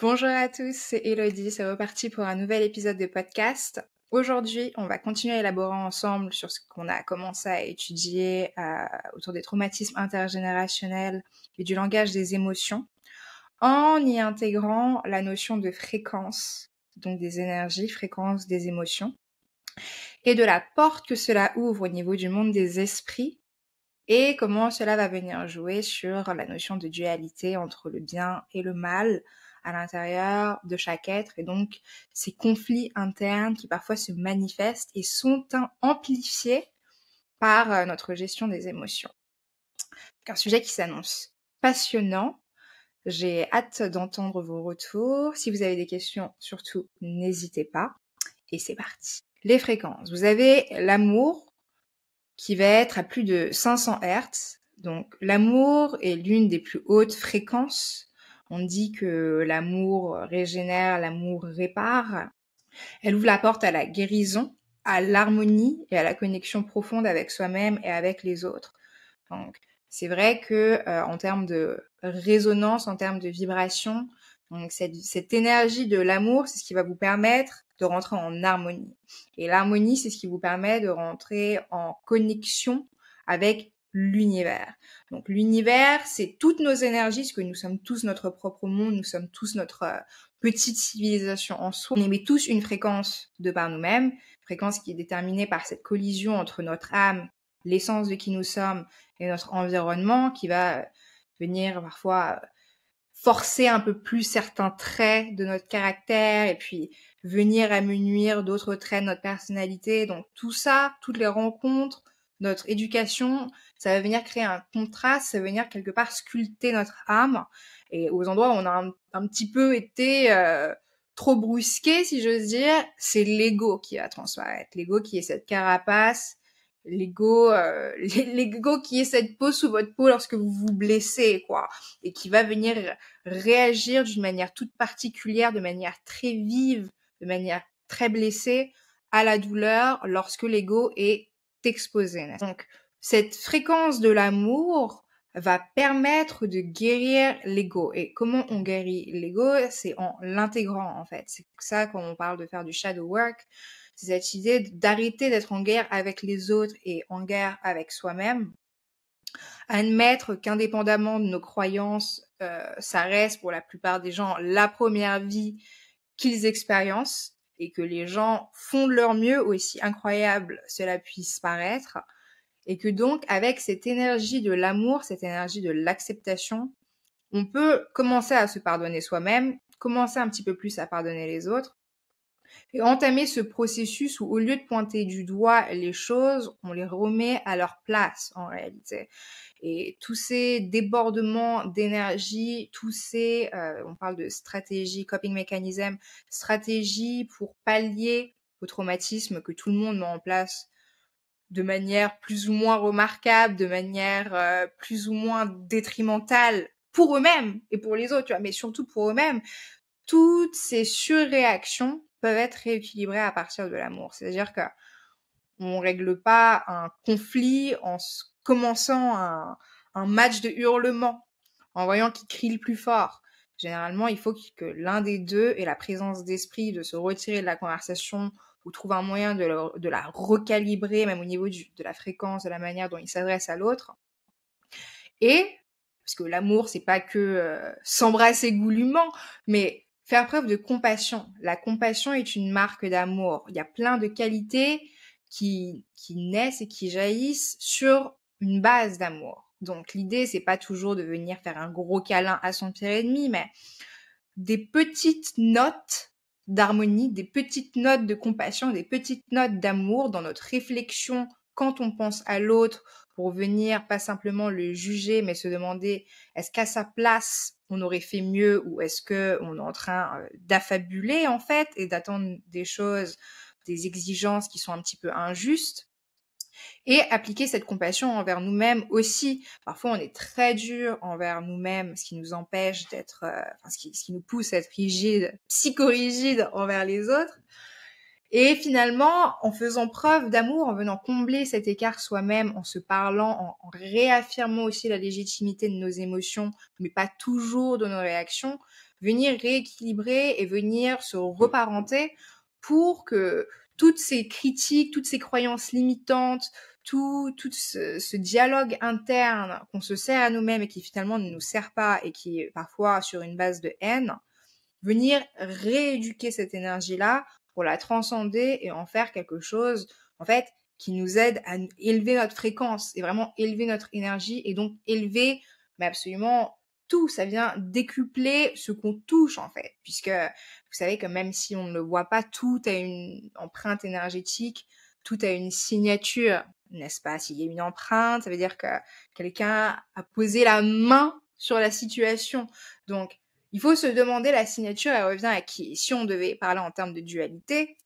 Bonjour à tous, c'est Elodie, c'est reparti pour un nouvel épisode de podcast. Aujourd'hui, on va continuer à élaborer ensemble sur ce qu'on a commencé à étudier autour des traumatismes intergénérationnels et du langage des émotions, en y intégrant la notion de fréquence, donc des énergies, fréquence des émotions, et de la porte que cela ouvre au niveau du monde des esprits, et comment cela va venir jouer sur la notion de dualité entre le bien et le mal à l'intérieur de chaque être, et donc ces conflits internes qui parfois se manifestent et sont amplifiés par notre gestion des émotions. C'est un sujet qui s'annonce passionnant. J'ai hâte d'entendre vos retours. Si vous avez des questions, surtout, n'hésitez pas. Et c'est parti. Les fréquences. Vous avez l'amour qui va être à plus de 500 Hz. Donc l'amour est l'une des plus hautes fréquences. On dit que l'amour régénère, l'amour répare. Elle ouvre la porte à la guérison, à l'harmonie et à la connexion profonde avec soi-même et avec les autres. Donc c'est vrai que en termes de résonance, en termes de vibration, donc cette énergie de l'amour, c'est ce qui va vous permettre de rentrer en harmonie. Et l'harmonie, c'est ce qui vous permet de rentrer en connexion avec l'univers. Donc l'univers, c'est toutes nos énergies, parce que nous sommes tous notre propre monde, nous sommes tous notre petite civilisation en soi. On émet tous une fréquence de par nous-mêmes, fréquence qui est déterminée par cette collision entre notre âme, l'essence de qui nous sommes, et notre environnement, qui va venir parfois forcer un peu plus certains traits de notre caractère et puis venir amenuire d'autres traits de notre personnalité. Donc tout ça, toutes les rencontres, notre éducation, ça va venir créer un contraste, ça va venir quelque part sculpter notre âme. Et aux endroits où on a un petit peu été trop brusqué, si j'ose dire, c'est l'ego qui va transparaître. L'ego qui est cette carapace, l'ego qui est cette peau sous votre peau lorsque vous vous blessez, quoi, et qui va venir réagir d'une manière toute particulière, de manière très vive, de manière très blessée à la douleur lorsque l'ego est exposé. Donc, cette fréquence de l'amour va permettre de guérir l'ego. Et comment on guérit l'ego? C'est en l'intégrant, en fait. C'est ça quand on parle de faire du shadow work. C'est cette idée d'arrêter d'être en guerre avec les autres et en guerre avec soi-même. Admettre qu'indépendamment de nos croyances, ça reste pour la plupart des gens la première vie qu'ils expériencent et que les gens font de leur mieux, aussi incroyable cela puisse paraître, et que donc avec cette énergie de l'amour, cette énergie de l'acceptation, on peut commencer à se pardonner soi-même, commencer un petit peu plus à pardonner les autres, et entamer ce processus où au lieu de pointer du doigt les choses, on les remet à leur place en réalité. Et tous ces débordements d'énergie, on parle de stratégie, coping mechanism, stratégie pour pallier au traumatisme que tout le monde met en place de manière plus ou moins remarquable, de manière plus ou moins détrimentale pour eux-mêmes et pour les autres, tu vois, mais surtout pour eux-mêmes. Toutes ces surréactions peuvent être rééquilibrées à partir de l'amour. C'est-à-dire que on règle pas un conflit en commençant un match de hurlement, en voyant qui crie le plus fort. Généralement, il faut que l'un des deux ait la présence d'esprit de se retirer de la conversation ou trouve un moyen de la recalibrer, même au niveau de la fréquence, de la manière dont il s'adresse à l'autre. Et, parce que l'amour, c'est pas que s'embrasser goulûment, mais faire preuve de compassion. La compassion est une marque d'amour. Il y a plein de qualités qui naissent et qui jaillissent sur une base d'amour. Donc l'idée, c'est pas toujours de venir faire un gros câlin à son pire ennemi, mais des petites notes d'harmonie, des petites notes de compassion, des petites notes d'amour dans notre réflexion quand on pense à l'autre, pour venir pas simplement le juger, mais se demander est-ce qu'à sa place on aurait fait mieux, ou est-ce que on est en train d'affabuler en fait et d'attendre des choses, des exigences qui sont un petit peu injustes. Et appliquer cette compassion envers nous-mêmes aussi. Parfois, on est très dur envers nous-mêmes, ce qui nous empêche d'être, ce qui nous pousse à être rigide, psychorigide envers les autres. Et finalement, en faisant preuve d'amour, en venant combler cet écart soi-même, en se parlant, en réaffirmant aussi la légitimité de nos émotions, mais pas toujours de nos réactions, venir rééquilibrer et venir se reparenter pour que toutes ces critiques, toutes ces croyances limitantes, tout ce dialogue interne qu'on se sert à nous-mêmes et qui finalement ne nous sert pas et qui est parfois sur une base de haine, venir rééduquer cette énergie-là pour la transcender et en faire quelque chose, en fait, qui nous aide à élever notre fréquence et vraiment élever notre énergie et donc élever, mais absolument tout. Ça vient décupler ce qu'on touche, en fait, puisque vous savez que même si on ne le voit pas, tout a une empreinte énergétique, tout a une signature, n'est-ce pas? S'il y a une empreinte, ça veut dire que quelqu'un a posé la main sur la situation. Donc, il faut se demander la signature, elle revient à qui? Si on devait parler en termes de dualité,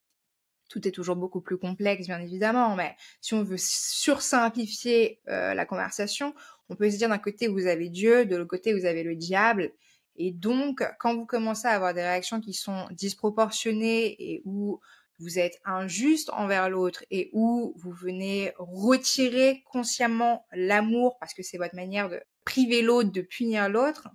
tout est toujours beaucoup plus complexe, bien évidemment, mais si on veut sursimplifier la conversation, on peut se dire d'un côté vous avez Dieu, de l'autre côté vous avez le diable, et donc quand vous commencez à avoir des réactions qui sont disproportionnées et où vous êtes injuste envers l'autre et où vous venez retirer consciemment l'amour parce que c'est votre manière de priver l'autre, de punir l'autre,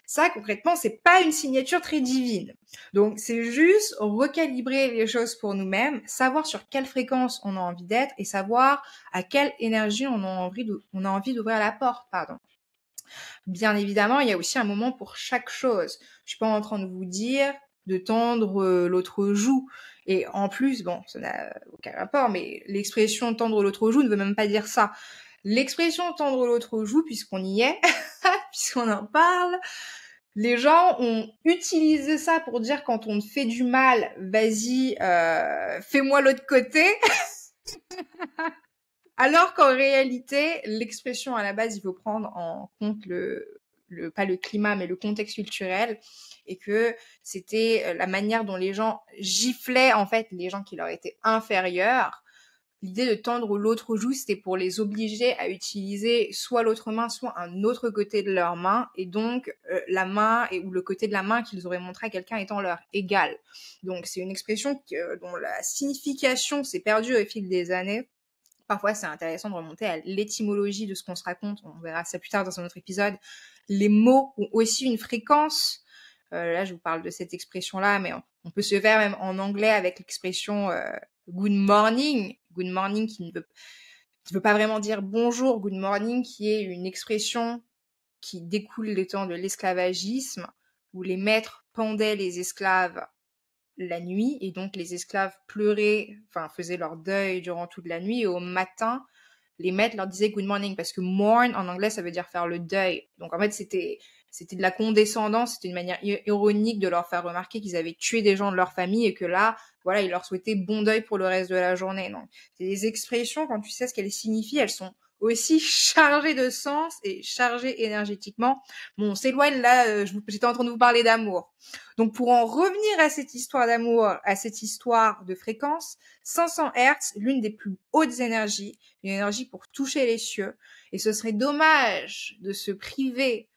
ça, concrètement, c'est pas une signature très divine. Donc, c'est juste recalibrer les choses pour nous-mêmes, savoir sur quelle fréquence on a envie d'être et savoir à quelle énergie on a envie d'ouvrir la porte, pardon. Bien évidemment, il y a aussi un moment pour chaque chose. Je suis pas en train de vous dire de tendre l'autre joue. Et en plus, bon, ça n'a aucun rapport, mais l'expression tendre l'autre joue ne veut même pas dire ça. L'expression tendre l'autre joue, puisqu'on y est, puisqu'on en parle, les gens ont utilisé ça pour dire quand on te fait du mal, vas-y, fais-moi l'autre côté. Alors qu'en réalité, l'expression à la base, il faut prendre en compte pas le climat, mais le contexte culturel, et que c'était la manière dont les gens giflaient, en fait, les gens qui leur étaient inférieurs. L'idée de tendre l'autre joue, c'était pour les obliger à utiliser soit l'autre main, soit un autre côté de leur main, et donc la main ou le côté de la main qu'ils auraient montré à quelqu'un étant leur égal. Donc c'est une expression dont la signification s'est perdue au fil des années. Parfois, c'est intéressant de remonter à l'étymologie de ce qu'on se raconte. On verra ça plus tard dans un autre épisode. Les mots ont aussi une fréquence. Là, je vous parle de cette expression-là, mais on peut se faire même en anglais avec l'expression good morning. Good morning qui ne veut pas vraiment dire bonjour. Good morning qui est une expression qui découle des temps de l'esclavagisme, où les maîtres pendaient les esclaves la nuit, et donc les esclaves pleuraient, enfin faisaient leur deuil durant toute la nuit, et au matin, les maîtres leur disaient good morning, parce que mourn en anglais ça veut dire faire le deuil. Donc en fait c'était de la condescendance, c'était une manière ironique de leur faire remarquer qu'ils avaient tué des gens de leur famille et que là, voilà, ils leur souhaitaient bon deuil pour le reste de la journée. Donc c'est des expressions, quand tu sais ce qu'elles signifient, elles sont aussi chargées de sens et chargées énergétiquement. Bon, on s'éloigne là, j'étais en train de vous parler d'amour. Donc pour en revenir à cette histoire d'amour, à cette histoire de fréquence, 500 Hz, l'une des plus hautes énergies, une énergie pour toucher les cieux, et ce serait dommage de se priver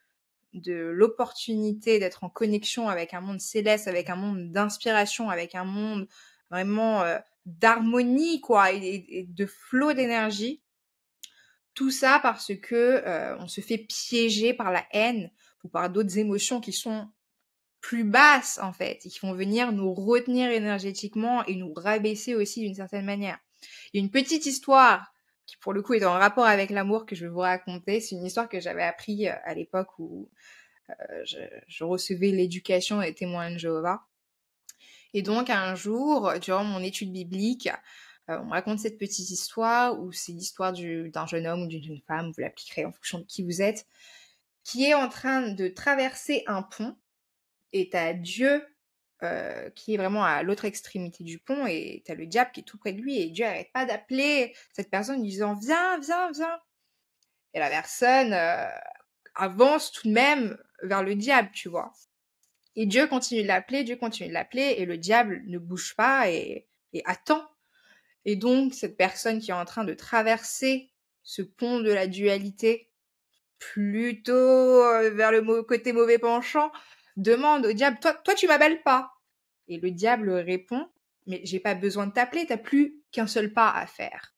de l'opportunité d'être en connexion avec un monde céleste, avec un monde d'inspiration, avec un monde vraiment d'harmonie, quoi, et de flot d'énergie. Tout ça parce que on se fait piéger par la haine ou par d'autres émotions qui sont plus basses, en fait, et qui vont venir nous retenir énergétiquement et nous rabaisser aussi d'une certaine manière. Il y a une petite histoire qui, pour le coup, est en rapport avec l'amour que je vais vous raconter. C'est une histoire que j'avais appris à l'époque où je recevais l'éducation des témoins de Jéhovah. Et donc, un jour, durant mon étude biblique, on me raconte cette petite histoire où c'est l'histoire d'un jeune homme ou d'une jeune femme, vous l'appliquerez en fonction de qui vous êtes, qui est en train de traverser un pont, et t'as Dieu qui est vraiment à l'autre extrémité du pont, et t'as le diable qui est tout près de lui, et Dieu arrête pas d'appeler cette personne en lui disant viens, viens, viens. Et la personne avance tout de même vers le diable, tu vois. Et Dieu continue de l'appeler, et le diable ne bouge pas et attend. Et donc, cette personne qui est en train de traverser ce pont de la dualité, plutôt vers le côté mauvais penchant, demande au diable, toi tu m'appelles pas? Et le diable répond, mais j'ai pas besoin de t'appeler, t'as plus qu'un seul pas à faire.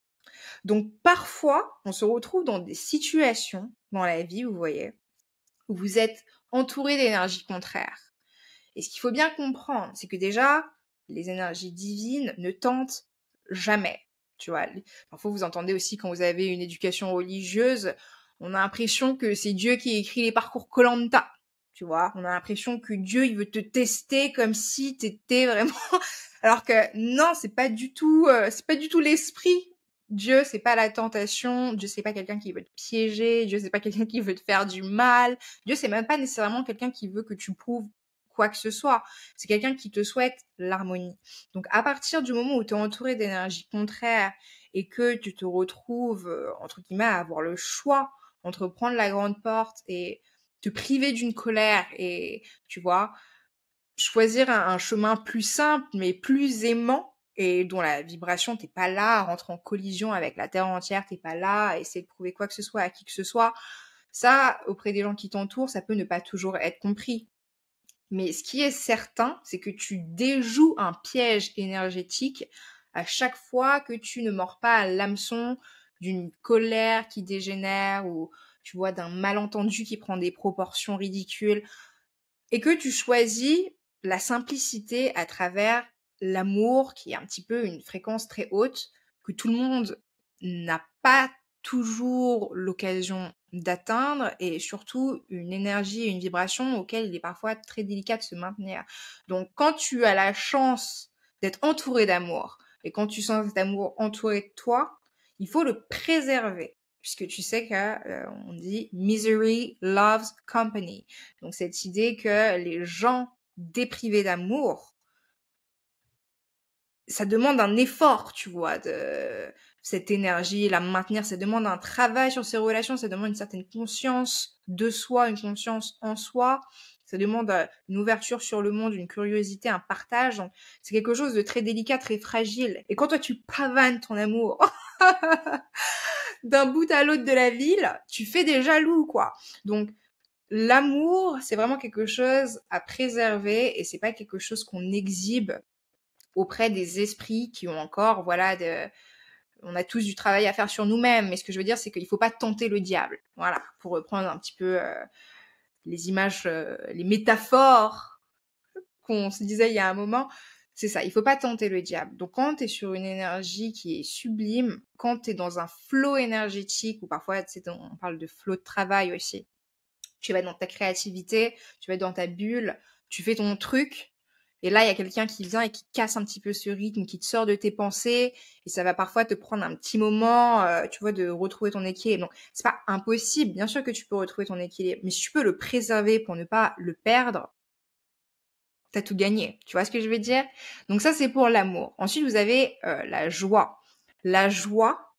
Donc parfois, on se retrouve dans des situations dans la vie, vous voyez, où vous êtes entouré d'énergies contraires. Et ce qu'il faut bien comprendre, c'est que déjà, les énergies divines ne tentent jamais. Tu vois, parfois vous entendez aussi quand vous avez une éducation religieuse, on a l'impression que c'est Dieu qui écrit les parcours koh tu vois. On a l'impression que Dieu, il veut te tester comme si t'étais vraiment... Alors que non, c'est pas du tout l'esprit. Dieu, c'est pas la tentation. Dieu, c'est pas quelqu'un qui veut te piéger. Dieu, c'est pas quelqu'un qui veut te faire du mal. Dieu, c'est même pas nécessairement quelqu'un qui veut que tu prouves quoi que ce soit. C'est quelqu'un qui te souhaite l'harmonie. Donc, à partir du moment où tu es entouré d'énergie contraire et que tu te retrouves, entre guillemets, à avoir le choix entre prendre la grande porte et te priver d'une colère et, tu vois, choisir un chemin plus simple, mais plus aimant, et dont la vibration, t'es pas là à rentrer en collision avec la terre entière, t'es pas là à essayer de prouver quoi que ce soit à qui que ce soit. Ça, auprès des gens qui t'entourent, ça peut ne pas toujours être compris. Mais ce qui est certain, c'est que tu déjoues un piège énergétique à chaque fois que tu ne mords pas à l'hameçon d'une colère qui dégénère ou, tu vois, d'un malentendu qui prend des proportions ridicules et que tu choisis la simplicité à travers l'amour qui est un petit peu une fréquence très haute que tout le monde n'a pas toujours l'occasion d'atteindre et surtout une énergie et une vibration auquel il est parfois très délicat de se maintenir. Donc quand tu as la chance d'être entouré d'amour et quand tu sens cet amour entouré de toi, il faut le préserver puisque tu sais que on dit misery loves company. Donc cette idée que les gens déprivés d'amour, ça demande un effort, tu vois, de cette énergie, la maintenir, ça demande un travail sur ses relations, ça demande une certaine conscience de soi, une conscience en soi, ça demande une ouverture sur le monde, une curiosité, un partage. Donc, c'est quelque chose de très délicat, très fragile. Et quand toi tu pavanes ton amour d'un bout à l'autre de la ville, tu fais des jaloux, quoi. Donc, l'amour, c'est vraiment quelque chose à préserver et c'est pas quelque chose qu'on exhibe auprès des esprits qui ont encore, voilà, on a tous du travail à faire sur nous-mêmes. Mais ce que je veux dire, c'est qu'il faut pas tenter le diable. Voilà, pour reprendre un petit peu les images, les métaphores qu'on se disait il y a un moment. C'est ça, il faut pas tenter le diable. Donc quand tu es sur une énergie qui est sublime, quand tu es dans un flow énergétique, ou parfois, tu sais, on parle de flow de travail aussi, tu vas être dans ta créativité, tu vas être dans ta bulle, tu fais ton truc, et là, il y a quelqu'un qui vient et qui casse un petit peu ce rythme, qui te sort de tes pensées, et ça va parfois te prendre un petit moment, tu vois, de retrouver ton équilibre. Donc, c'est pas impossible, bien sûr que tu peux retrouver ton équilibre, mais si tu peux le préserver pour ne pas le perdre, t'as tout gagné. Tu vois ce que je veux dire? Donc ça, c'est pour l'amour. Ensuite, vous avez la joie. La joie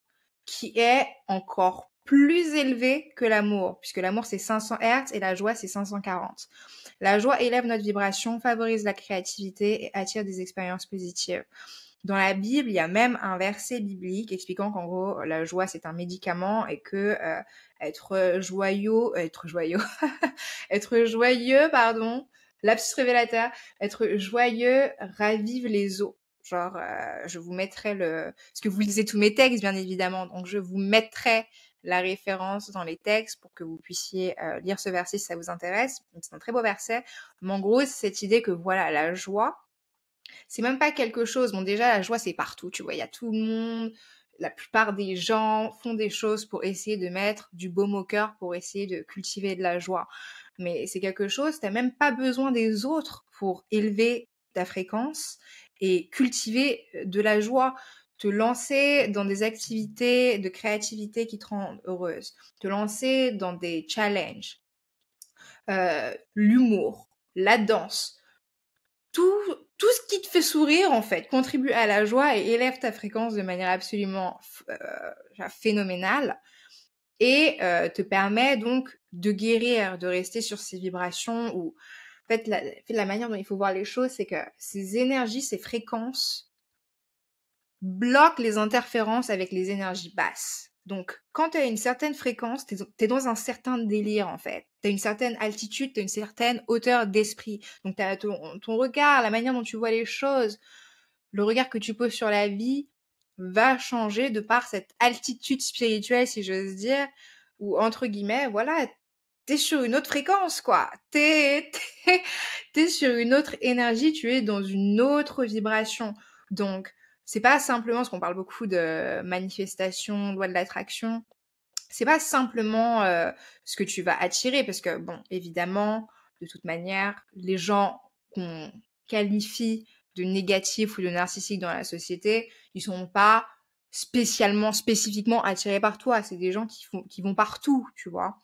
qui est encore plus élevée que l'amour, puisque l'amour, c'est 500 Hz et la joie, c'est 540. La joie élève notre vibration, favorise la créativité et attire des expériences positives. Dans la Bible, il y a même un verset biblique expliquant qu'en gros, la joie, c'est un médicament et que être joyeux, être joyeux, pardon, lapsus révélateur, être joyeux ravive les eaux. Genre, je vous mettrai parce que vous lisez tous mes textes, bien évidemment, donc je vous mettrai la référence dans les textes pour que vous puissiez lire ce verset si ça vous intéresse. C'est un très beau verset. Mais en gros, c'est cette idée que voilà, la joie, c'est même pas quelque chose. Bon, déjà, la joie, c'est partout, tu vois. Il y a tout le monde. La plupart des gens font des choses pour essayer de mettre du baume au cœur, pour essayer de cultiver de la joie. Mais c'est quelque chose, t'as même pas besoin des autres pour élever ta fréquence et cultiver de la joie. Te lancer dans des activités de créativité qui te rendent heureuse. Te lancer dans des challenges. L'humour, la danse, tout ce qui te fait sourire, en fait, contribue à la joie et élève ta fréquence de manière absolument phénoménale et te permet donc de guérir, de rester sur ces vibrations où, en fait, la manière dont il faut voir les choses, c'est que ces énergies, ces fréquences bloquent les interférences avec les énergies basses. Donc, quand tu as une certaine fréquence, t'es dans un certain délire, en fait. T'as une certaine altitude, t'as une certaine hauteur d'esprit. Donc, t'as ton regard, la manière dont tu vois les choses, le regard que tu poses sur la vie va changer de par cette altitude spirituelle, si j'ose dire, ou entre guillemets, voilà, t'es sur une autre fréquence, quoi. T'es sur une autre énergie, tu es dans une autre vibration. Donc, c'est pas simplement, parce qu'on parle beaucoup de manifestation, loi de l'attraction, c'est pas simplement ce que tu vas attirer, parce que, bon, évidemment, de toute manière, les gens qu'on qualifie de négatifs ou de narcissiques dans la société, ils sont pas spécifiquement attirés par toi. C'est des gens qui vont partout, tu vois.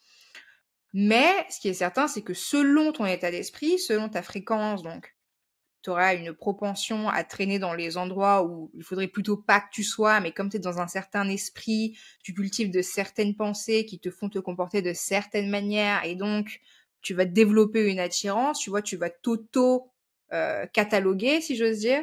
Mais ce qui est certain, c'est que selon ton état d'esprit, selon ta fréquence, donc tu auras une propension à traîner dans les endroits où il faudrait plutôt pas que tu sois, mais comme tu es dans un certain esprit, tu cultives de certaines pensées qui te font te comporter de certaines manières, et donc tu vas développer une attirance, tu vois, tu vas cataloguer, si j'ose dire.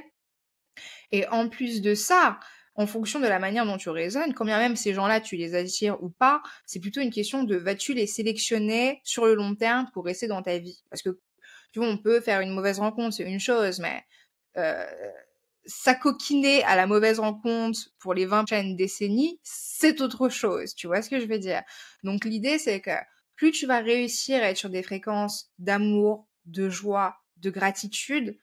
Et en plus de ça, en fonction de la manière dont tu raisonnes, quand bien même ces gens-là, tu les attires ou pas, c'est plutôt une question de vas-tu les sélectionner sur le long terme pour rester dans ta vie. Parce que, tu vois, on peut faire une mauvaise rencontre, c'est une chose, mais euh, s'acoquiner à la mauvaise rencontre pour les 20 prochaines décennies, c'est autre chose. Tu vois ce que je veux dire? Donc l'idée, c'est que plus tu vas réussir à être sur des fréquences d'amour, de joie, de gratitude,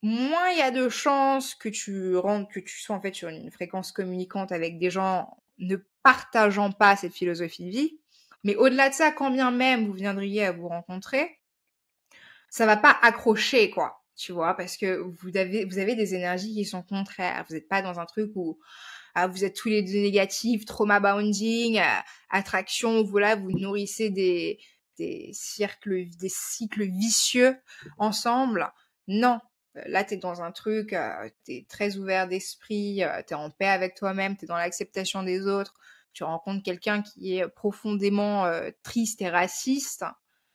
moins il y a de chances que que tu sois en fait sur une fréquence communicante avec des gens ne partageant pas cette philosophie de vie. Mais au-delà de ça, quand bien même vous viendriez à vous rencontrer, ça va pas accrocher, quoi. Tu vois, parce que vous avez des énergies qui sont contraires. Vous n'êtes pas dans un truc où vous êtes tous les deux négatifs, trauma bonding, attraction, voilà, vous nourrissez des cycles vicieux ensemble. Non. Là, t'es dans un truc, t'es très ouvert d'esprit, t'es en paix avec toi-même, t'es dans l'acceptation des autres. Tu rencontres quelqu'un qui est profondément triste et raciste.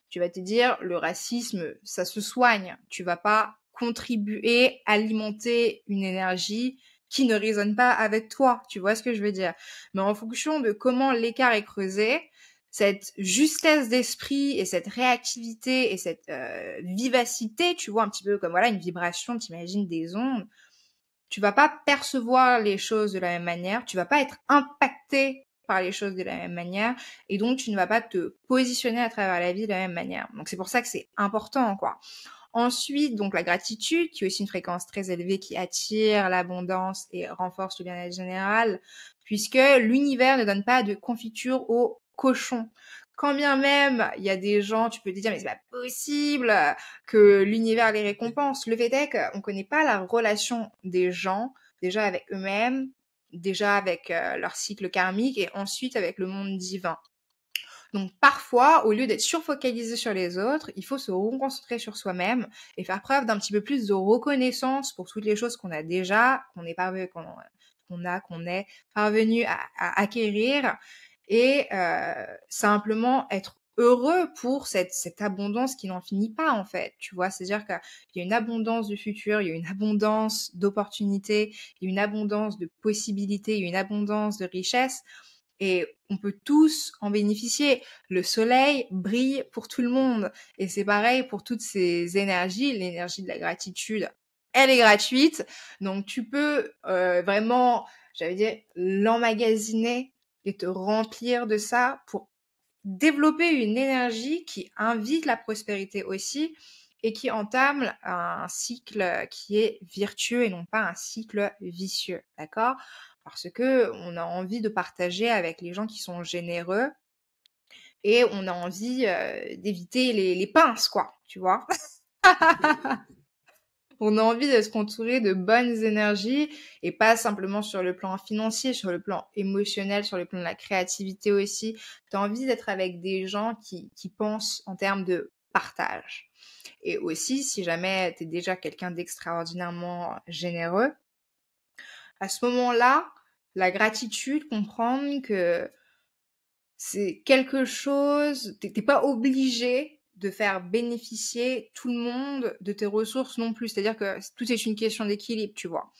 Tu vas te dire, le racisme, ça se soigne. Tu vas pas contribuer, alimenter une énergie qui ne résonne pas avec toi. Tu vois ce que je veux dire? Mais en fonction de comment l'écart est creusé, cette justesse d'esprit et cette réactivité et cette vivacité, tu vois, un petit peu comme voilà une vibration, t'imagines des ondes, tu vas pas percevoir les choses de la même manière, tu vas pas être impacté par les choses de la même manière, et donc tu ne vas pas te positionner à travers la vie de la même manière. Donc c'est pour ça que c'est important, quoi. Ensuite, donc la gratitude, qui est aussi une fréquence très élevée qui attire l'abondance et renforce le bien-être général, puisque l'univers ne donne pas de confiture aux cochons. Quand bien même il y a des gens, tu peux te dire mais c'est pas possible que l'univers les récompense. Le fait est qu'on connaît pas la relation des gens déjà avec eux-mêmes, déjà avec leur cycle karmique et ensuite avec le monde divin. Donc parfois, au lieu d'être surfocalisé sur les autres, il faut se reconcentrer sur soi-même et faire preuve d'un petit peu plus de reconnaissance pour toutes les choses qu'on a déjà, qu'on est parvenu à acquérir et simplement être heureux pour cette abondance qui n'en finit pas en fait, tu vois, c'est-à-dire qu'il y a une abondance de futur, il y a une abondance d'opportunités, il y a une abondance de possibilités, il y a une abondance de richesses et on peut tous en bénéficier. Le soleil brille pour tout le monde. Et c'est pareil pour toutes ces énergies. L'énergie de la gratitude, elle est gratuite. Donc tu peux vraiment, j'allais dire, l'emmagasiner et te remplir de ça pour développer une énergie qui invite la prospérité aussi et qui entame un cycle qui est vertueux et non pas un cycle vicieux, d'accord? Parce que on a envie de partager avec les gens qui sont généreux et on a envie d'éviter les pinces, quoi, tu vois? On a envie de se entourer de bonnes énergies et pas simplement sur le plan financier, sur le plan émotionnel, sur le plan de la créativité aussi. Tu as envie d'être avec des gens qui pensent en termes de partage. Et aussi, si jamais tu es déjà quelqu'un d'extraordinairement généreux, à ce moment-là, la gratitude, comprendre que c'est quelque chose, t'es pas obligé de faire bénéficier tout le monde de tes ressources non plus. C'est-à-dire que tout est une question d'équilibre, tu vois.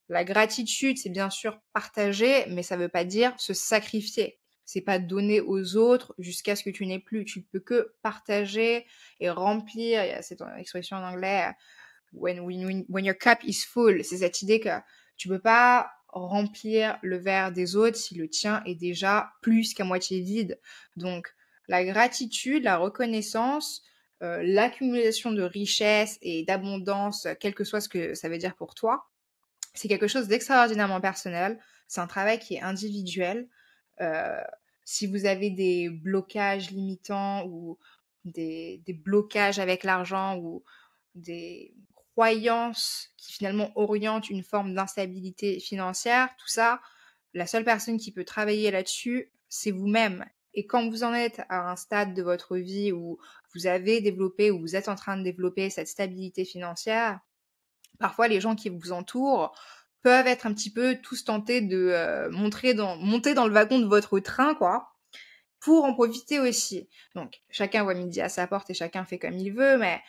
La gratitude, c'est bien sûr partager, mais ça veut pas dire se sacrifier. C'est pas donner aux autres jusqu'à ce que tu n'aies plus. Tu peux que partager et remplir, il y a cette expression en anglais, when your cup is full, c'est cette idée que tu peux pas remplir le verre des autres si le tien est déjà plus qu'à moitié vide. Donc, la gratitude, la reconnaissance, l'accumulation de richesse et d'abondance, quel que soit ce que ça veut dire pour toi, c'est quelque chose d'extraordinairement personnel. C'est un travail qui est individuel. Euh, si vous avez des blocages limitants ou des blocages avec l'argent ou des croyances qui finalement orientent une forme d'instabilité financière, tout ça, la seule personne qui peut travailler là-dessus, c'est vous-même. Et quand vous en êtes à un stade de votre vie où vous avez développé ou vous êtes en train de développer cette stabilité financière, parfois les gens qui vous entourent peuvent être un petit peu tous tentés de monter dans le wagon de votre train, quoi, pour en profiter aussi. Donc, chacun voit midi à sa porte et chacun fait comme il veut, mais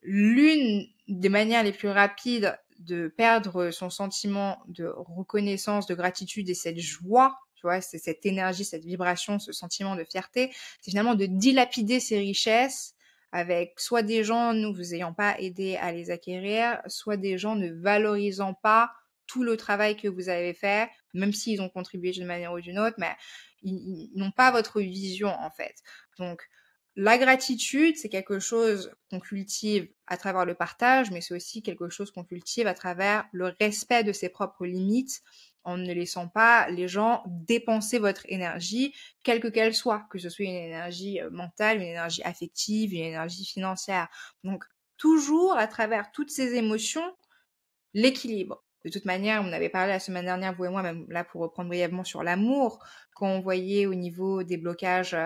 l'une des manières les plus rapides de perdre son sentiment de reconnaissance, de gratitude et cette joie, tu vois, c'est cette énergie, cette vibration, ce sentiment de fierté, c'est finalement de dilapider ces richesses avec soit des gens ne vous ayant pas aidé à les acquérir, soit des gens ne valorisant pas tout le travail que vous avez fait, même s'ils ont contribué d'une manière ou d'une autre, mais ils n'ont pas votre vision en fait. Donc, la gratitude, c'est quelque chose qu'on cultive à travers le partage, mais c'est aussi quelque chose qu'on cultive à travers le respect de ses propres limites, en ne laissant pas les gens dépenser votre énergie, quelle que qu'elle soit, que ce soit une énergie mentale, une énergie affective, une énergie financière. Donc, toujours à travers toutes ces émotions, l'équilibre. De toute manière, on avait parlé la semaine dernière, vous et moi, même là pour reprendre brièvement sur l'amour, quand on voyait au niveau des blocages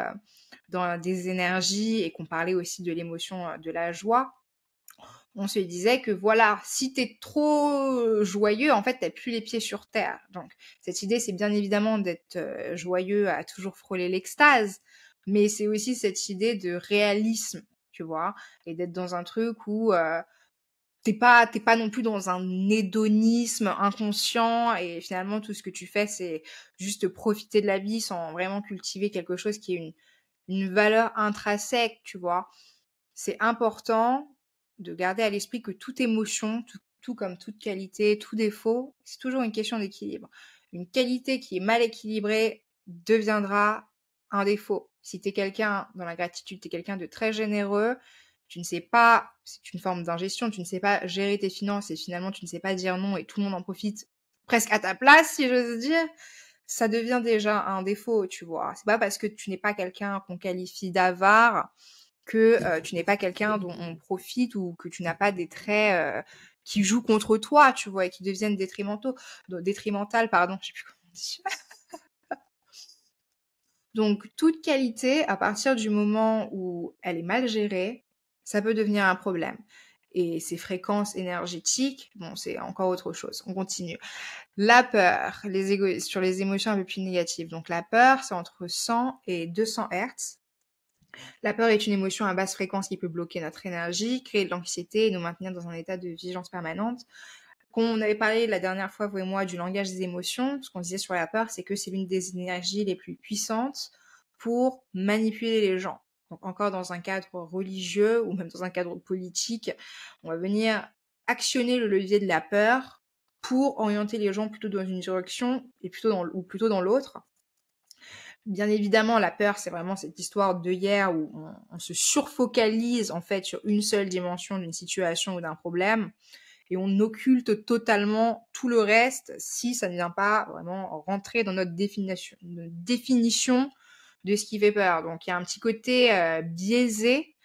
dans des énergies et qu'on parlait aussi de l'émotion de la joie, on se disait que voilà, si t'es trop joyeux, en fait, t'as plus les pieds sur terre. Donc, cette idée, c'est bien évidemment d'être joyeux, à toujours frôler l'extase, mais c'est aussi cette idée de réalisme, tu vois, et d'être dans un truc où t'es pas non plus dans un hédonisme inconscient et finalement tout ce que tu fais c'est juste profiter de la vie sans vraiment cultiver quelque chose qui est une valeur intrinsèque, tu vois. C'est important de garder à l'esprit que toute émotion, tout comme toute qualité, tout défaut, c'est toujours une question d'équilibre. Une qualité qui est mal équilibrée deviendra un défaut. Si t'es quelqu'un, dans la gratitude, t'es quelqu'un de très généreux, tu ne sais pas, c'est une forme d'ingestion, tu ne sais pas gérer tes finances et finalement tu ne sais pas dire non et tout le monde en profite presque à ta place, si j'ose dire, ça devient déjà un défaut, tu vois. C'est pas parce que tu n'es pas quelqu'un qu'on qualifie d'avare que tu n'es pas quelqu'un dont on profite ou que tu n'as pas des traits qui jouent contre toi, tu vois, et qui deviennent détrimentales, pardon, je sais plus comment on dit. Donc, toute qualité, à partir du moment où elle est mal gérée, ça peut devenir un problème. Et ces fréquences énergétiques, bon, c'est encore autre chose. On continue. La peur, sur les émotions un peu plus négatives. Donc, la peur, c'est entre 100 et 200 Hertz. La peur est une émotion à basse fréquence qui peut bloquer notre énergie, créer de l'anxiété et nous maintenir dans un état de vigilance permanente. Quand on avait parlé la dernière fois, vous et moi, du langage des émotions, ce qu'on disait sur la peur, c'est que c'est l'une des énergies les plus puissantes pour manipuler les gens. Donc encore dans un cadre religieux ou même dans un cadre politique, on va venir actionner le levier de la peur pour orienter les gens plutôt dans une direction et plutôt dans l'autre. Bien évidemment, la peur, c'est vraiment cette histoire d'œillère où on se surfocalise en fait sur une seule dimension d'une situation ou d'un problème et on occulte totalement tout le reste si ça ne vient pas vraiment rentrer dans notre définition de ce qui fait peur. Donc il y a un petit côté biaisé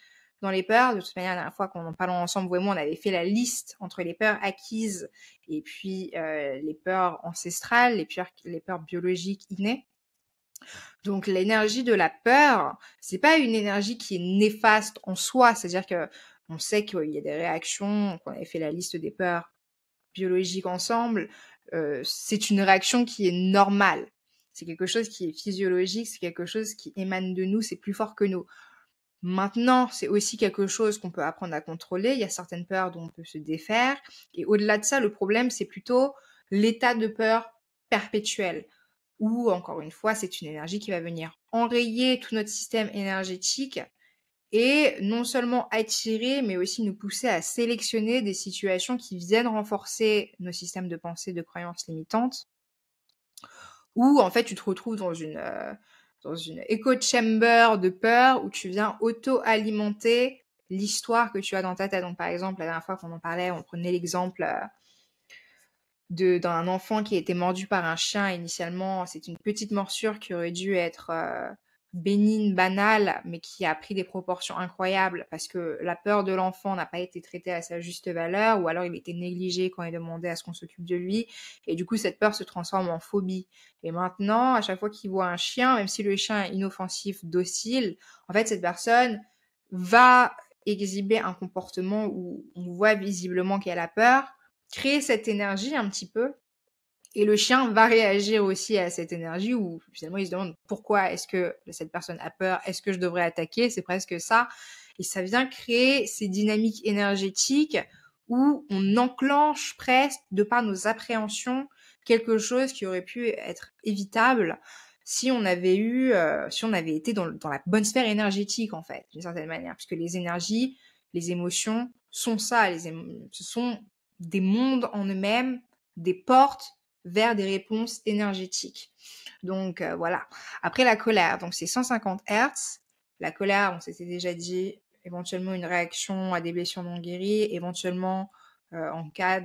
dans les peurs. De toute manière, la dernière fois qu'on en parlait ensemble, vous et moi, on avait fait la liste entre les peurs acquises et puis les peurs ancestrales, les peurs biologiques innées. Donc l'énergie de la peur, c'est pas une énergie qui est néfaste en soi, c'est-à-dire que on sait qu'il y a des réactions, qu'on avait fait la liste des peurs biologiques ensemble, c'est une réaction qui est normale. C'est quelque chose qui est physiologique, c'est quelque chose qui émane de nous, c'est plus fort que nous. Maintenant, c'est aussi quelque chose qu'on peut apprendre à contrôler. Il y a certaines peurs dont on peut se défaire. Et au-delà de ça, le problème, c'est plutôt l'état de peur perpétuel. Où, encore une fois, c'est une énergie qui va venir enrayer tout notre système énergétique et non seulement attirer, mais aussi nous pousser à sélectionner des situations qui viennent renforcer nos systèmes de pensée, de croyances limitantes, où en fait tu te retrouves dans une echo chamber de peur où tu viens auto-alimenter l'histoire que tu as dans ta tête. Donc par exemple, la dernière fois qu'on en parlait, on prenait l'exemple d'un enfant qui a été mordu par un chien. Initialement, c'est une petite morsure qui aurait dû être bénigne, banale, mais qui a pris des proportions incroyables parce que la peur de l'enfant n'a pas été traitée à sa juste valeur, ou alors il était négligé quand il demandait à ce qu'on s'occupe de lui, et du coup cette peur se transforme en phobie. Et maintenant, à chaque fois qu'il voit un chien, même si le chien est inoffensif, docile, en fait cette personne va exhiber un comportement où on voit visiblement qu'elle a peur, créer cette énergie un petit peu, et le chien va réagir aussi à cette énergie où finalement il se demande pourquoi est-ce que cette personne a peur, est-ce que je devrais attaquer, c'est presque ça. Et ça vient créer ces dynamiques énergétiques où on enclenche presque, de par nos appréhensions, quelque chose qui aurait pu être évitable si on avait si on avait été dans la bonne sphère énergétique, en fait, d'une certaine manière. Puisque les énergies, les émotions sont ça, ce sont des mondes en eux-mêmes, des portes vers des réponses énergétiques. Donc voilà. Après la colère, donc c'est 150 Hertz. La colère, on s'était déjà dit, éventuellement une réaction à des blessures non guéries, éventuellement en cas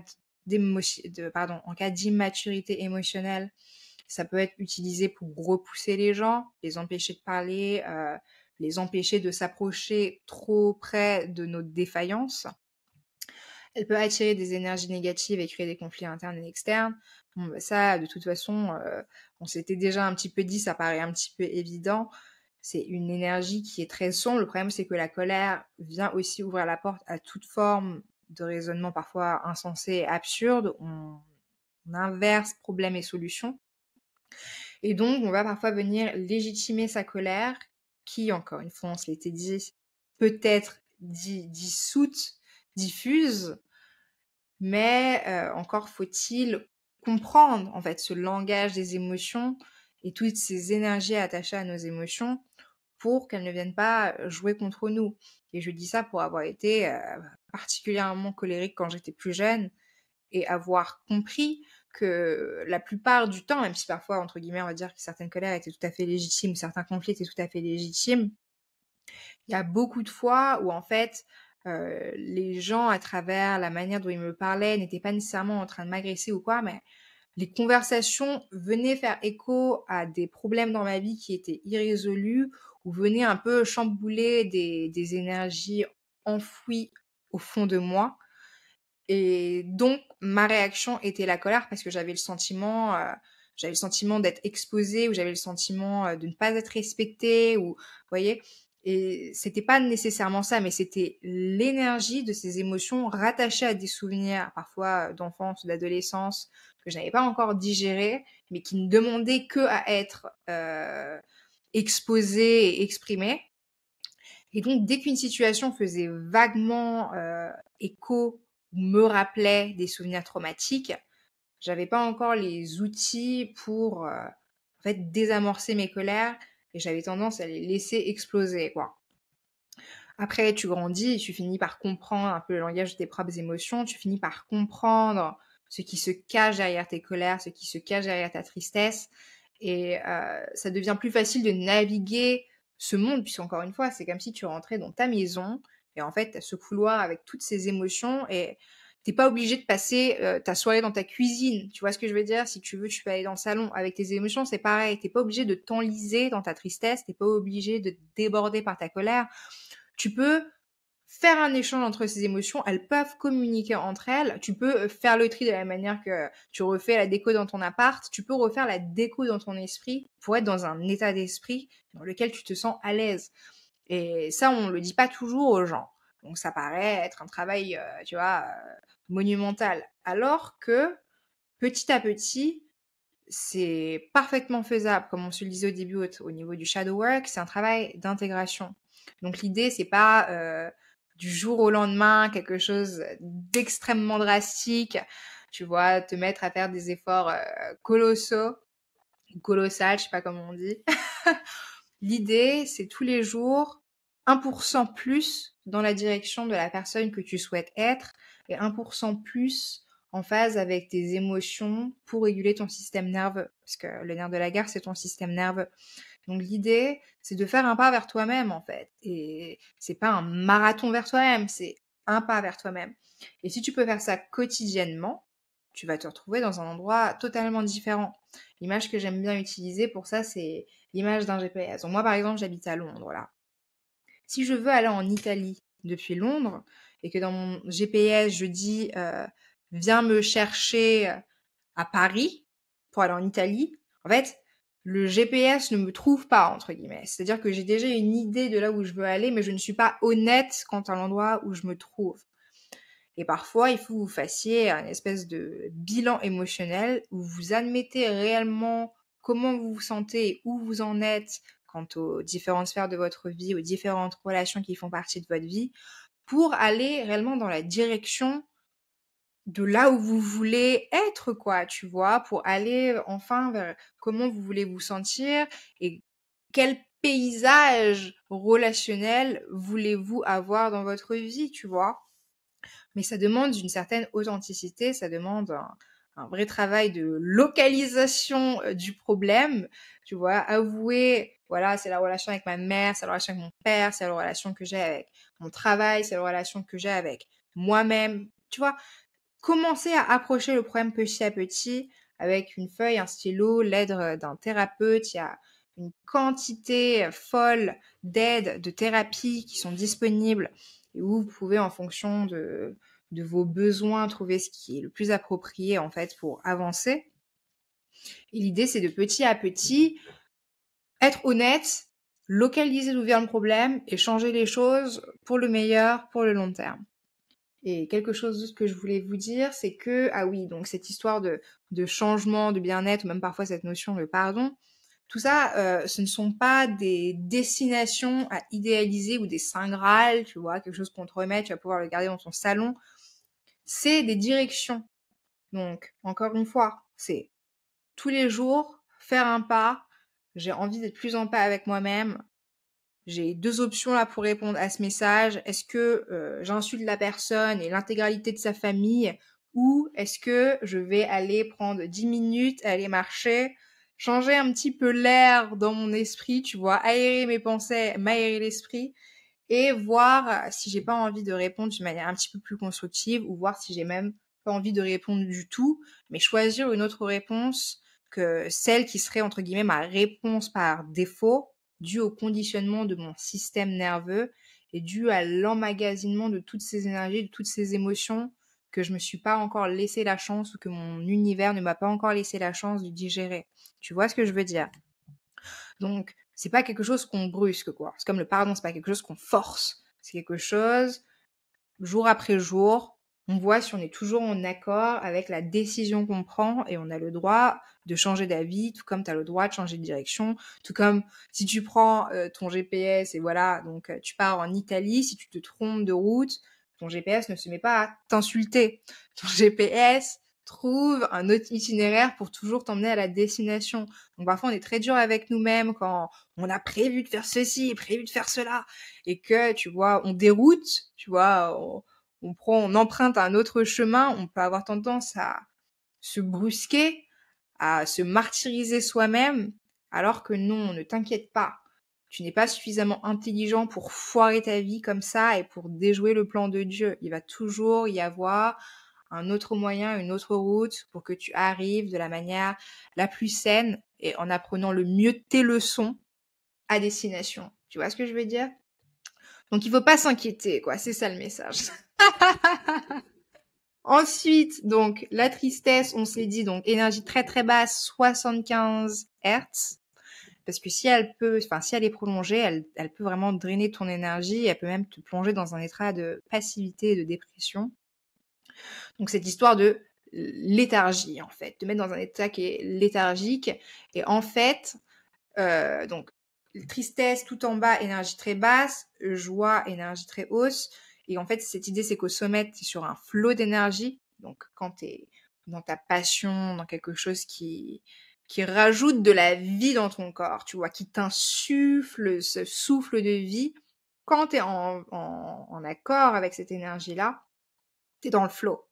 en cas d'immaturité émotionnelle, ça peut être utilisé pour repousser les gens, les empêcher de parler, les empêcher de s'approcher trop près de nos défaillances. Elle peut attirer des énergies négatives et créer des conflits internes et externes. Bon, bah ça, de toute façon, on s'était déjà un petit peu dit, ça paraît un petit peu évident. C'est une énergie qui est très sombre. Le problème, c'est que la colère vient aussi ouvrir la porte à toute forme de raisonnement parfois insensé et absurde. On inverse problème et solution. Et donc, on va parfois venir légitimer sa colère, qui, encore une fois, on se l'était dit, peut être dissoute, diffuse, mais encore faut-il comprendre en fait ce langage des émotions et toutes ces énergies attachées à nos émotions pour qu'elles ne viennent pas jouer contre nous. Et je dis ça pour avoir été particulièrement colérique quand j'étais plus jeune et avoir compris que la plupart du temps, même si parfois, entre guillemets, on va dire que certaines colères étaient tout à fait légitimes, certains conflits étaient tout à fait légitimes, il y a beaucoup de fois où en fait, les gens, à travers la manière dont ils me parlaient, n'étaient pas nécessairement en train de m'agresser ou quoi, mais les conversations venaient faire écho à des problèmes dans ma vie qui étaient irrésolus, ou venaient un peu chambouler des énergies enfouies au fond de moi. Et donc, ma réaction était la colère parce que j'avais le sentiment d'être exposée, ou j'avais le sentiment de ne pas être respectée, ou, vous voyez. Et c'était pas nécessairement ça, mais c'était l'énergie de ces émotions rattachées à des souvenirs, parfois d'enfance ou d'adolescence, que je n'avais pas encore digéré, mais qui ne demandaient que à être exposées et exprimées. Et donc, dès qu'une situation faisait vaguement écho ou me rappelait des souvenirs traumatiques, j'avais pas encore les outils pour en fait désamorcer mes colères, et j'avais tendance à les laisser exploser, quoi. Après, tu grandis et tu finis par comprendre un peu le langage de tes propres émotions, tu finis par comprendre ce qui se cache derrière tes colères, ce qui se cache derrière ta tristesse, et ça devient plus facile de naviguer ce monde, puisqu'encore une fois, c'est comme si tu rentrais dans ta maison, et en fait, t'as ce couloir avec toutes ces émotions, et t'es pas obligé de passer ta soirée dans ta cuisine, tu vois ce que je veux dire? Si tu veux, tu peux aller dans le salon. Avec tes émotions, c'est pareil, t'es pas obligé de t'enliser dans ta tristesse, t'es pas obligé de te déborder par ta colère. Tu peux faire un échange entre ces émotions, elles peuvent communiquer entre elles, tu peux faire le tri de la manière que tu refais la déco dans ton appart, tu peux refaire la déco dans ton esprit pour être dans un état d'esprit dans lequel tu te sens à l'aise. Et ça, on le dit pas toujours aux gens. Donc ça paraît être un travail, tu vois, monumental. Alors que, petit à petit, c'est parfaitement faisable, comme on se le disait au début au niveau du shadow work, c'est un travail d'intégration. Donc l'idée, c'est pas du jour au lendemain quelque chose d'extrêmement drastique, tu vois, te mettre à faire des efforts colossaux, ou colossal, je sais pas comment on dit. L'idée, c'est tous les jours 1% plus dans la direction de la personne que tu souhaites être et 1% plus en phase avec tes émotions pour réguler ton système nerveux. Parce que le nerf de la guerre, c'est ton système nerveux. Donc l'idée, c'est de faire un pas vers toi-même en fait. Et c'est pas un marathon vers toi-même, c'est un pas vers toi-même. Et si tu peux faire ça quotidiennement, tu vas te retrouver dans un endroit totalement différent. L'image que j'aime bien utiliser pour ça, c'est l'image d'un GPS. Donc moi par exemple, j'habite à Londres là. Si je veux aller en Italie depuis Londres et que dans mon GPS je dis viens me chercher à Paris pour aller en Italie, en fait, le GPS ne me trouve pas, entre guillemets. C'est-à-dire que j'ai déjà une idée de là où je veux aller, mais je ne suis pas honnête quant à l'endroit où je me trouve. Et parfois, il faut que vous fassiez un espèce de bilan émotionnel où vous admettez réellement comment vous vous sentez et où vous en êtes quant aux différentes sphères de votre vie, aux différentes relations qui font partie de votre vie, pour aller réellement dans la direction de là où vous voulez être, quoi, tu vois, pour aller enfin vers comment vous voulez vous sentir et quel paysage relationnel voulez-vous avoir dans votre vie, tu vois. Mais ça demande une certaine authenticité, ça demande un vrai travail de localisation du problème, tu vois, avouer, voilà, c'est la relation avec ma mère, c'est la relation avec mon père, c'est la relation que j'ai avec mon travail, c'est la relation que j'ai avec moi-même, tu vois. Commencer à approcher le problème petit à petit avec une feuille, un stylo, l'aide d'un thérapeute. Il y a une quantité folle d'aides, de thérapies qui sont disponibles et où vous pouvez, en fonction de vos besoins, trouver ce qui est le plus approprié en fait pour avancer. Et l'idée, c'est de petit à petit être honnête, localiser d'où vient le problème et changer les choses pour le meilleur, pour le long terme. Et quelque chose d'autre que je voulais vous dire, c'est que, ah oui, donc cette histoire de changement, de bien-être, ou même parfois cette notion de pardon, tout ça, ce ne sont pas des destinations à idéaliser ou des saints Graal, tu vois, quelque chose qu'on te remet, tu vas pouvoir le garder dans ton salon. C'est des directions. Donc, encore une fois, c'est tous les jours, faire un pas. J'ai envie d'être plus en paix avec moi-même. J'ai deux options là pour répondre à ce message. Est-ce que j'insulte la personne et l'intégralité de sa famille ou est-ce que je vais aller prendre 10 minutes, aller marcher, changer un petit peu l'air dans mon esprit, tu vois, aérer mes pensées, m'aérer l'esprit et voir si j'ai pas envie de répondre d'une manière un petit peu plus constructive ou voir si j'ai même pas envie de répondre du tout, mais choisir une autre réponse que celle qui serait entre guillemets ma réponse par défaut, due au conditionnement de mon système nerveux et due à l'emmagasinement de toutes ces énergies, de toutes ces émotions que je me suis pas encore laissé la chance ou que mon univers ne m'a pas encore laissé la chance de digérer. Tu vois ce que je veux dire? Donc, c'est pas quelque chose qu'on brusque, quoi. C'est comme le pardon, c'est pas quelque chose qu'on force. C'est quelque chose, jour après jour, on voit si on est toujours en accord avec la décision qu'on prend et on a le droit de changer d'avis, tout comme tu as le droit de changer de direction, tout comme si tu prends ton GPS et voilà, donc tu pars en Italie, si tu te trompes de route, ton GPS ne se met pas à t'insulter. Ton GPS trouve un autre itinéraire pour toujours t'emmener à la destination. Donc parfois on est très dur avec nous-mêmes quand on a prévu de faire ceci, prévu de faire cela, et que, tu vois, on déroute, tu vois, on emprunte un autre chemin, on peut avoir tendance à se brusquer, à se martyriser soi-même, alors que non, ne t'inquiète pas. Tu n'es pas suffisamment intelligent pour foirer ta vie comme ça et pour déjouer le plan de Dieu. Il va toujours y avoir un autre moyen, une autre route pour que tu arrives de la manière la plus saine et en apprenant le mieux tes leçons à destination. Tu vois ce que je veux dire? Donc il faut pas s'inquiéter, quoi. C'est ça le message. Ensuite, donc la tristesse, on s'est dit donc énergie très très basse, 75 Hz. Parce que si elle peut, enfin si elle est prolongée, elle peut vraiment drainer ton énergie. Elle peut même te plonger dans un état de passivité et de dépression. Donc cette histoire de léthargie en fait, de mettre dans un état qui est léthargique. Et en fait, donc tristesse tout en bas, énergie très basse, joie, énergie très hausse. Et en fait, cette idée, c'est qu'au sommet, tu es sur un flot d'énergie. Donc, quand tu es dans ta passion, dans quelque chose qui rajoute de la vie dans ton corps, tu vois, qui t'insuffle ce souffle de vie, quand tu es en accord avec cette énergie-là, tu es dans le flow.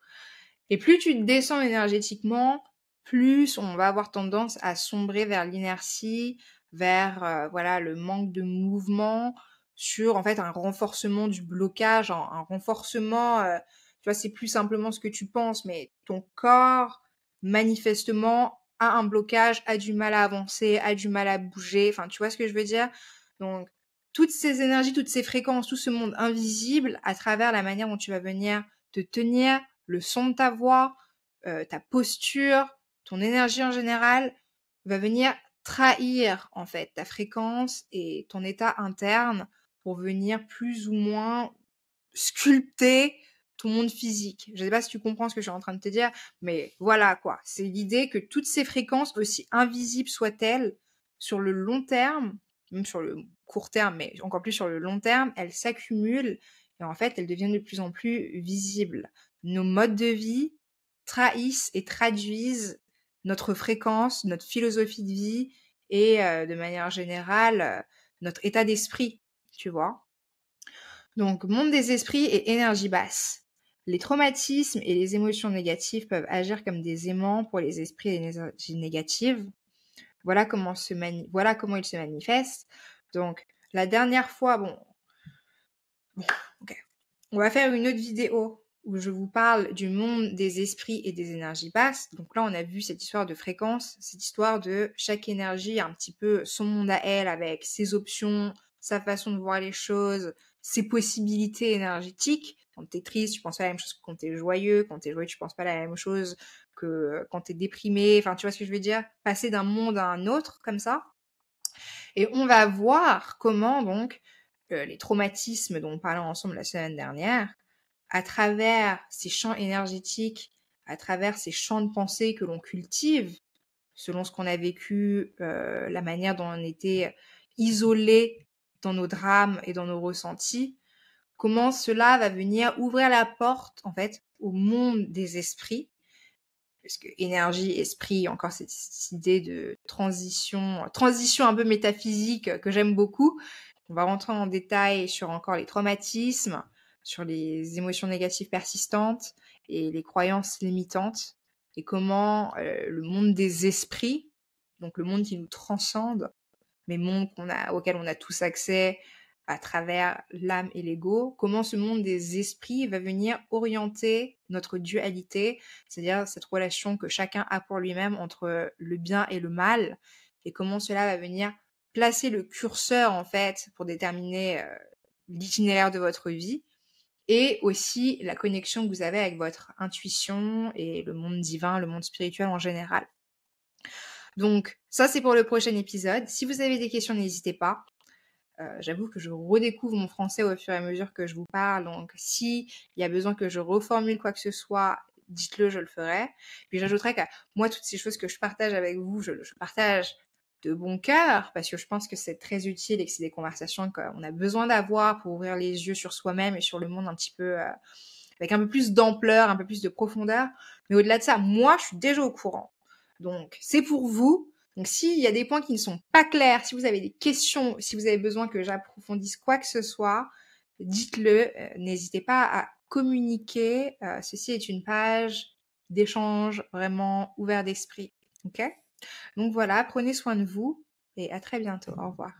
Et plus tu te descends énergétiquement, plus on va avoir tendance à sombrer vers l'inertie, vers voilà le manque de mouvement, sur en fait un renforcement du blocage, un renforcement, tu vois, c'est plus simplement ce que tu penses, mais ton corps manifestement a un blocage, a du mal à avancer, a du mal à bouger, enfin tu vois ce que je veux dire? Donc toutes ces énergies, toutes ces fréquences, tout ce monde invisible, à travers la manière dont tu vas venir te tenir, le son de ta voix, ta posture, ton énergie en général, va venir trahir en fait ta fréquence et ton état interne pour venir plus ou moins sculpter ton monde physique. Je sais pas si tu comprends ce que je suis en train de te dire, mais voilà quoi. C'est l'idée que toutes ces fréquences, aussi invisibles soient-elles, sur le long terme, même sur le court terme, mais encore plus sur le long terme, elles s'accumulent et en fait, elles deviennent de plus en plus visibles. Nos modes de vie trahissent et traduisent notre fréquence, notre philosophie de vie et de manière générale, notre état d'esprit, tu vois. Donc, monde des esprits et énergie basse. Les traumatismes et les émotions négatives peuvent agir comme des aimants pour les esprits et les énergies négatives. Voilà comment ils se manifestent. Donc, la dernière fois, bon, ok. On va faire une autre vidéo où je vous parle du monde des esprits et des énergies basses. Donc là, on a vu cette histoire de fréquence, cette histoire de chaque énergie a un petit peu son monde à elle avec ses options, sa façon de voir les choses, ses possibilités énergétiques. Quand t'es triste, tu penses pas la même chose que quand t'es joyeux. Quand t'es joyeux, tu penses pas la même chose que quand t'es déprimé. Enfin, tu vois ce que je veux dire? Passer d'un monde à un autre, comme ça. Et on va voir comment, donc, les traumatismes dont on parlait ensemble la semaine dernière, à travers ces champs énergétiques, à travers ces champs de pensée que l'on cultive, selon ce qu'on a vécu, la manière dont on était isolé dans nos drames et dans nos ressentis, comment cela va venir ouvrir la porte, en fait, au monde des esprits, parce que énergie, esprit, encore cette idée de transition un peu métaphysique que j'aime beaucoup. On va rentrer en détail sur encore les traumatismes, sur les émotions négatives persistantes et les croyances limitantes, et comment le monde des esprits, donc le monde qui nous transcende, mais monde auquel on a tous accès à travers l'âme et l'ego, comment ce monde des esprits va venir orienter notre dualité, c'est-à-dire cette relation que chacun a pour lui-même entre le bien et le mal, et comment cela va venir placer le curseur en fait pour déterminer l'itinéraire de votre vie, et aussi la connexion que vous avez avec votre intuition et le monde divin, le monde spirituel en général. Donc ça c'est pour le prochain épisode. Si vous avez des questions, n'hésitez pas. J'avoue que je redécouvre mon français au fur et à mesure que je vous parle, donc si il y a besoin que je reformule quoi que ce soit, dites-le, je le ferai. Puis j'ajouterai que moi, toutes ces choses que je partage avec vous, je partage de bon cœur, parce que je pense que c'est très utile et que c'est des conversations qu'on a besoin d'avoir pour ouvrir les yeux sur soi-même et sur le monde un petit peu, avec un peu plus d'ampleur, un peu plus de profondeur. Mais au-delà de ça, moi, je suis déjà au courant. Donc, c'est pour vous. Donc, s'il y a des points qui ne sont pas clairs, si vous avez des questions, si vous avez besoin que j'approfondisse quoi que ce soit, dites-le. N'hésitez pas à communiquer. Ceci est une page d'échange vraiment ouvert d'esprit. Ok? Donc voilà, prenez soin de vous et à très bientôt. Au revoir.